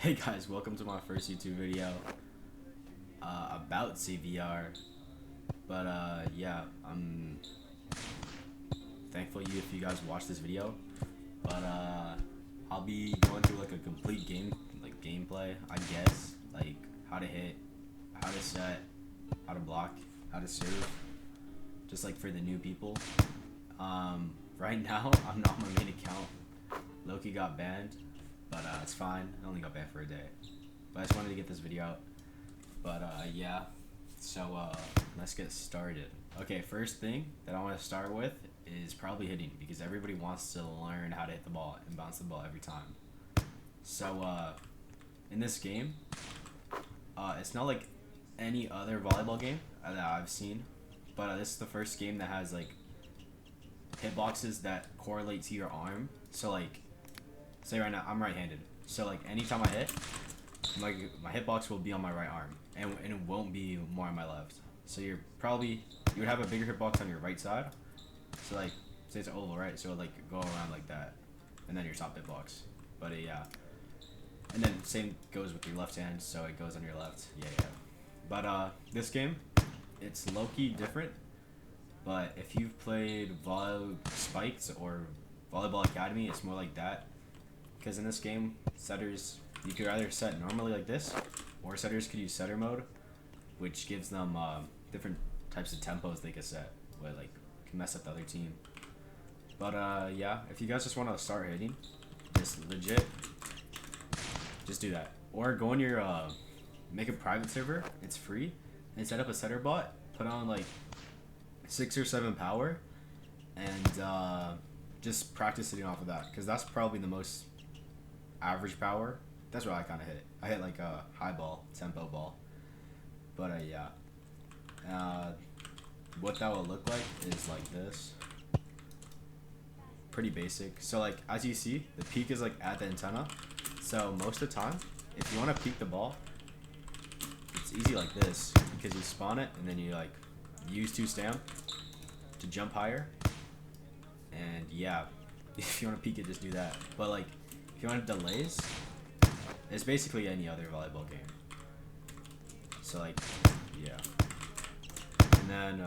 Hey guys, welcome to my first YouTube video about CVR. But yeah, I'm thankful if you guys watch this video. But I'll be going through like a complete gameplay, I guess, like how to hit, how to set, how to block, how to serve, just like for the new people. Right now I'm not on my main account. Loki got banned. But it's fine. I only got banned for a day. But I just wanted to get this video out. But yeah. So let's get started. Okay, first thing that I want to start with is probably hitting, because everybody wants to learn how to hit the ball and bounce the ball every time. So in this game, it's not like any other volleyball game that I've seen, but this is the first game that has like hitboxes that correlate to your arm. So like, say right now I'm right-handed, so like anytime I hit, my hitbox will be on my right arm, and it won't be more on my left. So you would have a bigger hitbox on your right side. So like, say it's oval, right? So it would like go around like that, and then your top hitbox. But yeah, and then same goes with your left hand, so it goes on your left. Yeah. But this game, it's low-key different. But if you've played Spikes or Volleyball Academy, it's more like that. Because in this game, setters, you could either set normally like this, or setters could use setter mode, which gives them different types of tempos they could set, where like can mess up the other team. But yeah, if you guys just want to start hitting, just legit, just do that. Or go on your make a private server. It's free, and set up a setter bot. Put on like 6 or 7 power, and just practice hitting off of that, because that's probably the most average power. That's what I kind of hit. I hit like a high ball, tempo ball. But yeah, what that will look like is like this. Pretty basic. So like, as you see, the peak is like at the antenna. So most of the time, if you want to peak the ball, it's easy like this, because you spawn it and then you like use 2 stamp to jump higher. And yeah, if you want to peek it, just do that. But like, if you want delays, it's basically any other volleyball game. So like, yeah. And then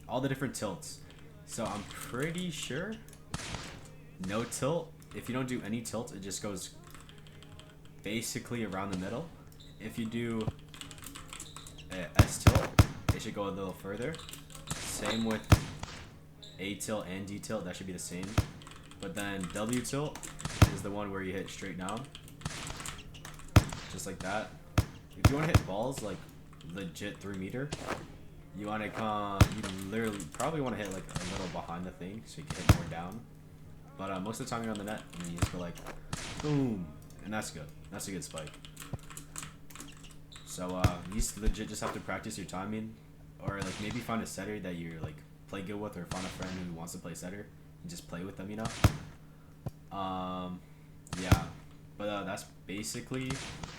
all the different tilts. So I'm pretty sure no tilt. If you don't do any tilt, it just goes basically around the middle. If you do S tilt, it should go a little further. Same with A tilt and D tilt, that should be the same. But then W tilt is the one where you hit straight down, just like that. If you want to hit balls like legit 3 meter, you want to you literally probably want to hit like a little behind the thing, so you can hit more down. But most of the time you're on the net, and then you just go like boom, and that's good. That's a good spike. So you legit just have to practice your timing, or like maybe find a setter that you like play good with, or find a friend who wants to play setter and just play with them, you know. Yeah, but that's basically.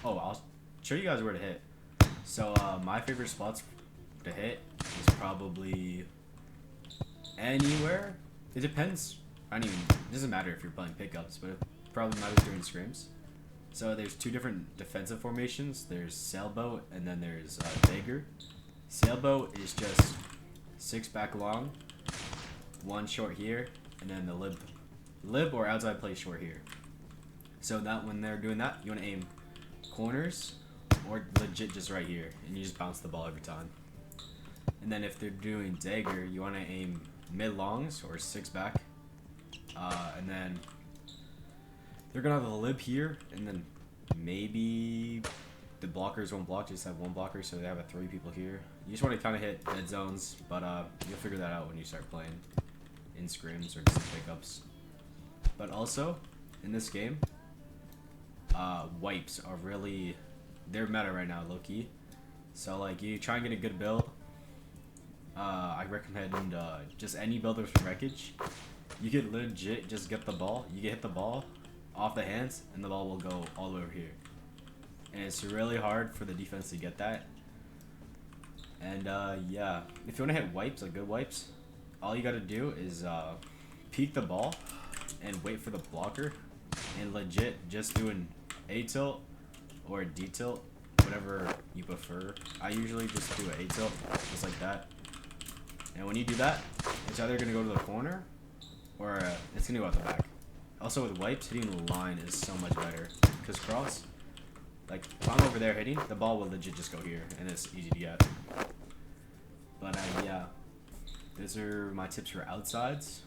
Oh, I'll show you guys where to hit. So my favorite spots to hit is probably anywhere. It depends. It doesn't matter if you're playing pickups, but it probably matters during scrims. So there's 2 different defensive formations. There's sailboat, and then there's dagger. Sailboat is just 6 back long, 1 short here, and then the lib or outside play short here. So that when they're doing that, you want to aim corners or legit just right here, and you just bounce the ball every time. And then if they're doing dagger, you want to aim mid longs or 6 back, and then they're gonna have the lib here, and then maybe the blockers won't block, just have 1 blocker, so they have 3 people here. You just want to kind of hit dead zones, but you'll figure that out when you start playing in scrims or just in pickups. But also, in this game, wipes are they're meta right now, low-key. So like, you try and get a good build. I recommend just any build with wreckage. You could legit just get the ball. You can hit the ball off the hands, and the ball will go all the way over here. And it's really hard for the defense to get that. And yeah, if you want to hit wipes, like good wipes, all you got to do is peek the ball and wait for the blocker, and legit just doing A tilt or a D tilt, whatever you prefer. I usually just do an A tilt, just like that. And when you do that, it's either gonna go to the corner or it's gonna go out the back. Also with wipes, hitting the line is so much better. Because cross, like if I'm over there hitting, the ball will legit just go here and it's easy to get. But yeah, those are my tips for outsides.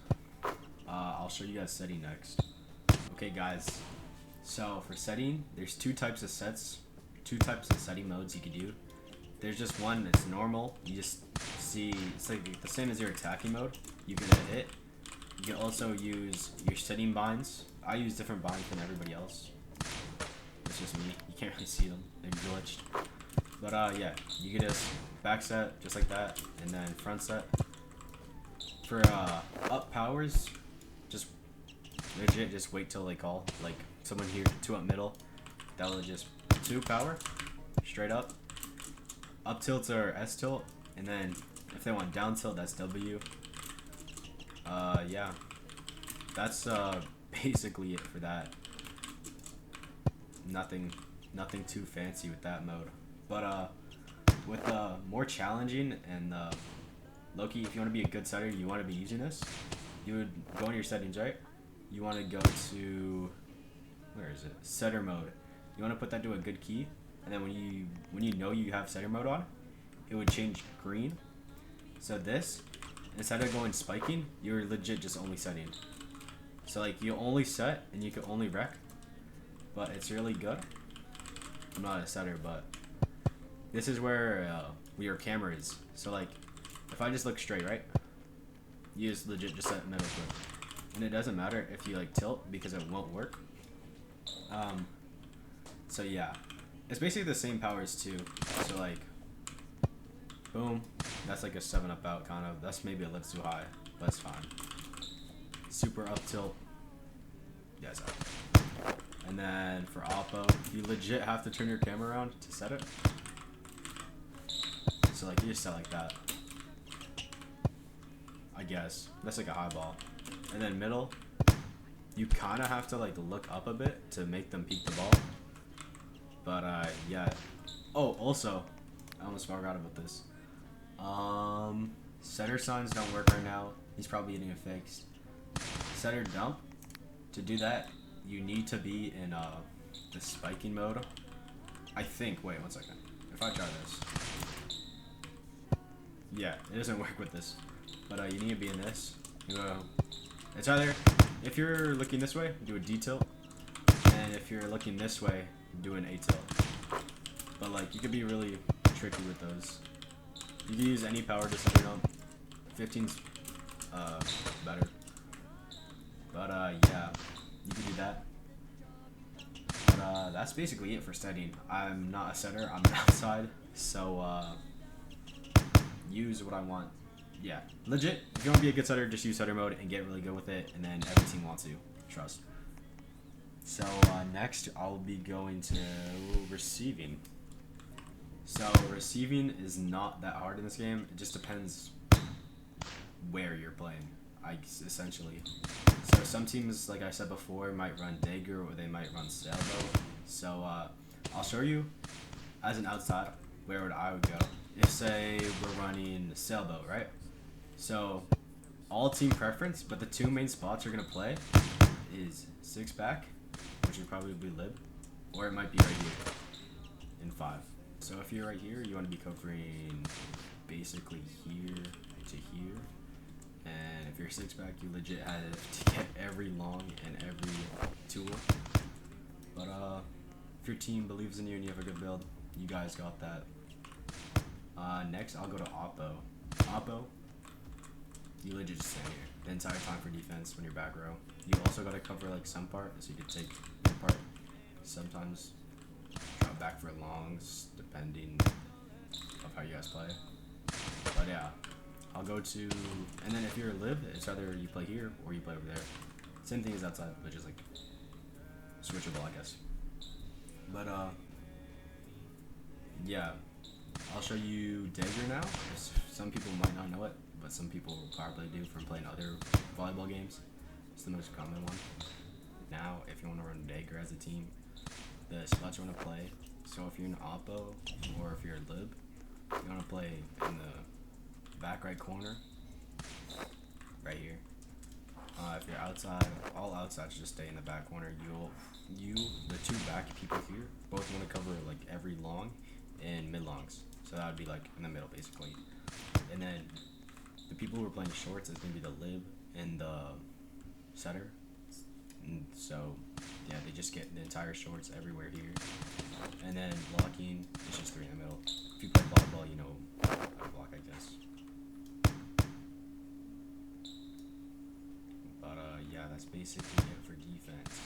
I'll show you guys setting next. Okay guys, so for setting, there's two types of setting modes you could do. There's just one that's normal. You just see, it's like the same as your attacking mode. You can hit. You can also use your setting binds. I use different binds than everybody else. It's just me. You can't really see them. They're glitched. But yeah, you can just back set just like that, and then front set. For up powers, just legit just wait till they call. Like someone here, 2 up middle. That will just 2 power, straight up. Up tilts are S tilt, and then if they want down tilt, that's W. Yeah, that's basically it for that. Nothing too fancy with that mode. But with more challenging and low-key, if you want to be a good setter, you want to be using this. You would go in your settings, right? You want to go to, where is it? Setter mode. You want to put that to a good key, and then when you know you have setter mode on, it would change green. So this, instead of going spiking, you're legit just only setting. So like you only set and you can only rec, but it's really good. I'm not a setter, but this is where your camera is. So like if I just look straight, right? You just legit just set middle click, and it doesn't matter if you like tilt because it won't work. So yeah, it's basically the same powers too. So like, boom, that's like a 7-up out kind of. That's maybe a little too high, but it's fine. Super up tilt, yes. And then for oppo, you legit have to turn your camera around to set it. So like you just set like that, I guess. That's like a high ball. And then middle, you kind of have to like look up a bit to make them peek the ball. But yeah. Oh, also, I almost forgot about this. Setter signs don't work right now. He's probably getting it fixed. Setter dump. To do that, you need to be in the spiking mode. I think. Wait 1 second. If I try this, yeah, it doesn't work with this. But you need to be in this. It's either if you're looking this way, do a D tilt, and if you're looking this way, do an A tilt. But like you could be really tricky with those. You can use any power to set it on. 15's better. But yeah, you can do that. But that's basically it for setting. I'm not a setter, I'm an outside, so use what I want. Yeah, legit, if you want to be a good setter, just use setter mode and get really good with it, and then every team wants to. Trust. So next, I'll be going to receiving. So receiving is not that hard in this game. It just depends where you're playing, essentially. So some teams, like I said before, might run dagger or they might run sailboat. So I'll show you as an outside where I would go. If say we're running sailboat, right? So all team preference, but the 2 main spots you're gonna play is 6 back, which would probably be lib, or it might be right here in 5. So if you're right here, you want to be covering basically here to here. And if you're 6 back, you legit have to get every long and every tool. But if your team believes in you and you have a good build, you guys got that. Next, I'll go to oppo. Oppo, you legit just stand here the entire time for defense when you're back row. You also got to cover like some part, so you can take your part. Sometimes drop back for longs, depending of how you guys play. But yeah, I'll go to, and then if you're a lib, it's either you play here or you play over there. Same thing as outside, but just like switchable, I guess. But yeah, I'll show you dagger now. Some people might not know it, but some people probably do from playing other volleyball games. It's the most common one. Now, if you want to run dagger as a team, the spots you want to play So if you're an oppo or if you're a lib, you want to play in the back right corner, right here. If you're outside, all outsides just stay in the back corner. The two back people here, both want to cover like every long and mid longs. So that would be like in the middle basically. And then the people who are playing shorts is gonna be the lib and the setter. And so yeah, they just get the entire shorts everywhere here. And then blocking is just three in the middle. If you play volleyball, you know how to block, I guess. But yeah, that's basically it for defense.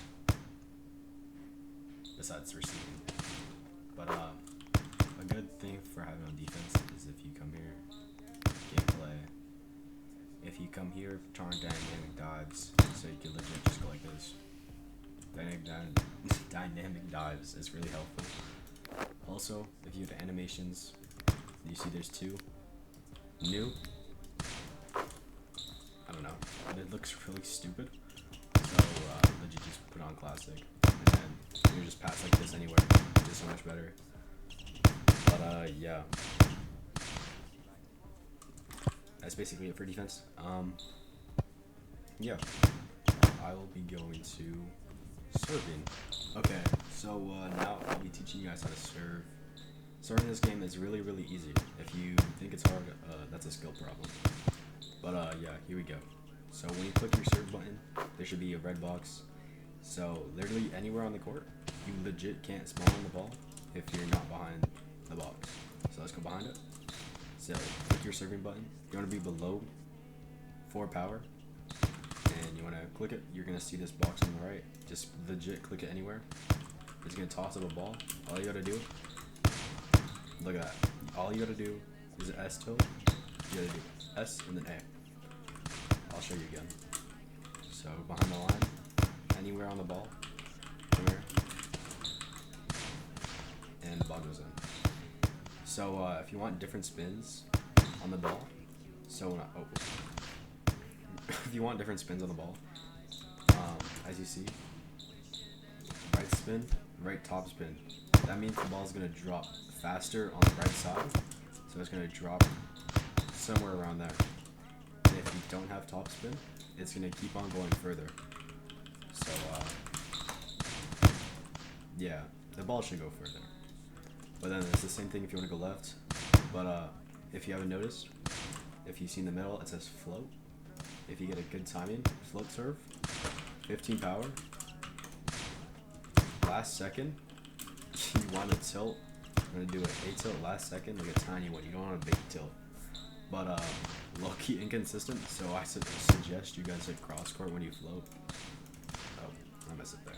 Besides receiving. But a good thing for having on defense is if you come here, gameplay. If you come here, turn dynamic dives, so you can legit just go like this. Dynamic dives is really helpful. Also, if you have animations, you see there's two. New. I don't know. It looks really stupid. So legit just put on classic. And then you just pass like this anywhere. It's just so much better. But yeah. That's basically it for defense. Yeah. I will be going to serving. Okay, so now I'll be teaching you guys how to serve. Serving this game is really, really easy. If you think it's hard, that's a skill problem. But yeah, here we go. So when you click your serve button, there should be a red box. So literally anywhere on the court, you legit can't spawn on the ball if you're not behind the box. So let's go behind it. So click your serving button. You want to be below 4 power. And you want to click it. You're going to see this box on the right. Just legit click it anywhere. It's going to toss up a ball. All you got to do, look at that. All you got to do is S tilt. You got to do S and then A. I'll show you again. So behind the line, anywhere on the ball, come here, and the ball goes in. So if you want different spins on the ball, if you want different spins on the ball, as you see, right spin, right top spin. That means the ball is going to drop faster on the right side, so it's going to drop somewhere around there. And if you don't have top spin, it's going to keep on going further. So yeah, the ball should go further. But then it's the same thing if you want to go left. But if you haven't noticed, if you see in the middle, it says float. If you get a good timing, float serve, 15 power. Last second, you want to tilt. I'm going to do a tilt last second, like a tiny one. You don't want a big tilt. But low-key inconsistent, so I suggest you guys hit cross court when you float. Oh, I messed up there.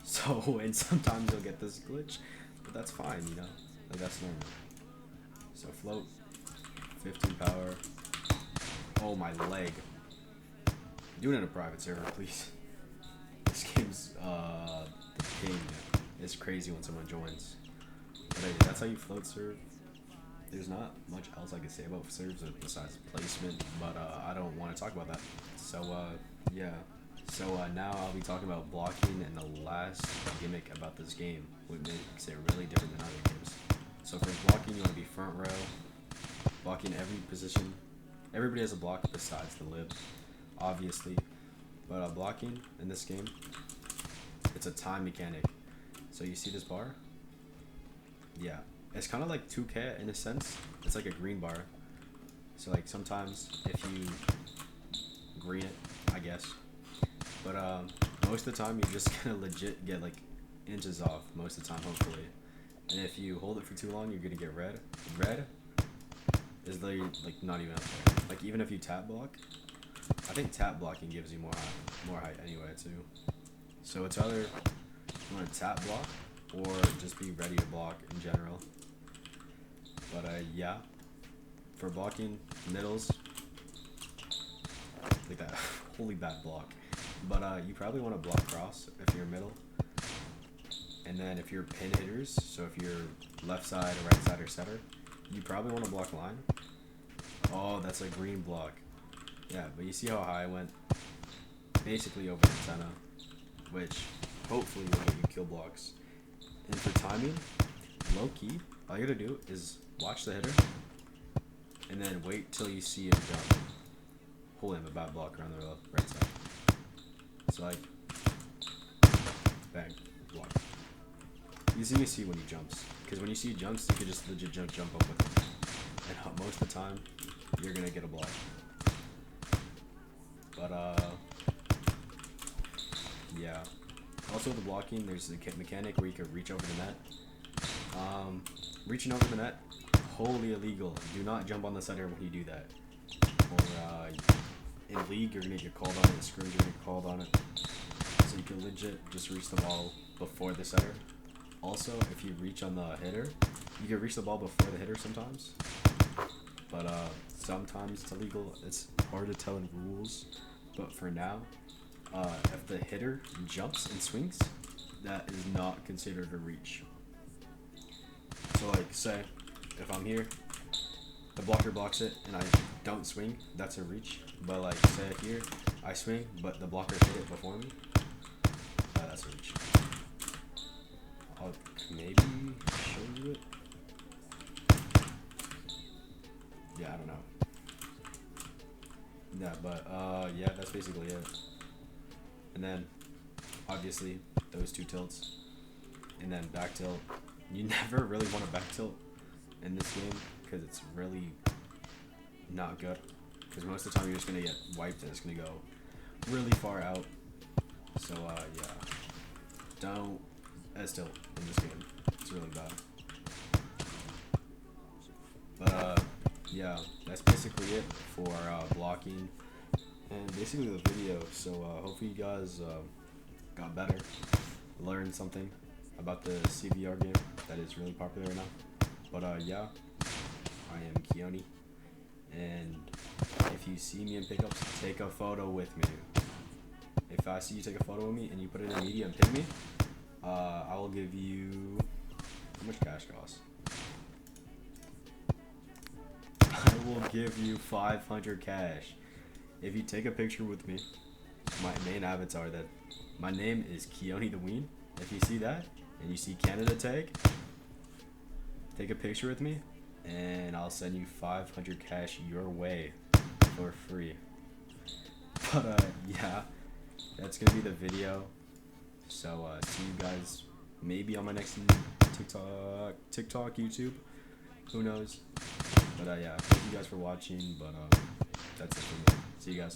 So, and sometimes you'll get this glitch, but that's fine, you know? Like, that's normal. So, float, 15 power. Oh, my leg. Do it in a private server, please. This game's, the ping is crazy when someone joins. But hey, that's how you float serve. There's not much else I can say about serves besides placement, but I don't want to talk about that. So, yeah. So now I'll be talking about blocking and the last gimmick about this game, which makes it really different than other games. So for blocking, you want to be front row, blocking every position. Everybody has a block besides the lib, obviously. But blocking in this game, it's a time mechanic. So you see this bar? Yeah. It's kind of like 2K in a sense. It's like a green bar. So like sometimes if you green it, I guess. But most of the time you're just gonna legit get like inches off most of the time, hopefully. And if you hold it for too long, you're gonna get red. Red is like not even up there. Like even if you tap block, I think tap blocking gives you more height anyway too. So it's either you want to tap block or just be ready to block in general. But yeah, for blocking middles, like that, holy bad block. But you probably want to block cross if you're middle. And then if you're pin hitters, so if you're left side or right side or setter, you probably want to block line. Oh, that's a green block. Yeah, but you see how high I went? Basically over the antenna, which hopefully will get you kill blocks. And for timing, low key, all you gotta do is watch the hitter, and then wait till you see him jump. Pull him a bad blocker on the right side. So like, bang, block. Easy to see when he jumps, because when you see he jumps, you can just legit jump up with him, and most of the time, you're gonna get a block. But yeah. Also with the blocking, there's a mechanic where you can reach over the net. Reaching over the net, wholly illegal. Do not jump on the setter when you do that. Or in league, you're gonna get called on it. In scrims, you're gonna get called on it. So you can legit just reach the ball before the setter. Also, if you reach on the hitter, you can reach the ball before the hitter sometimes. But sometimes it's illegal. It's hard to tell in rules. But for now, if the hitter jumps and swings, that is not considered a reach. So like, say, if I'm here, the blocker blocks it, and I don't swing, that's a reach. But like, say here, I swing, but the blocker hit it before me, that's a reach. I'll maybe show you it. Yeah, I don't know. Yeah, but yeah, that's basically it. And then, obviously, those two tilts, and then back tilt. You never really want to back tilt in this game because it's really not good. Because most of the time you're just gonna get wiped and it's gonna go really far out. So yeah, don't S tilt in this game. It's really bad. But yeah, that's basically it for blocking and basically the video. So hopefully you guys got better, learned something about the CVR game that is really popular right now. But yeah, I am Keone, and if you see me in pickups, take a photo with me. If I see you take a photo with me and you put it in media and pin me, I will give you, how much cash costs? I will give you 500 cash if you take a picture with me. My main avatar, that my name is Keone the Ween. If you see that and you see Canada tag, take a picture with me and I'll send you 500 cash your way for free. But yeah, that's gonna be the video. So see you guys maybe on my next TikTok, YouTube, who knows. But yeah, thank you guys for watching. But that's it for me. See you guys.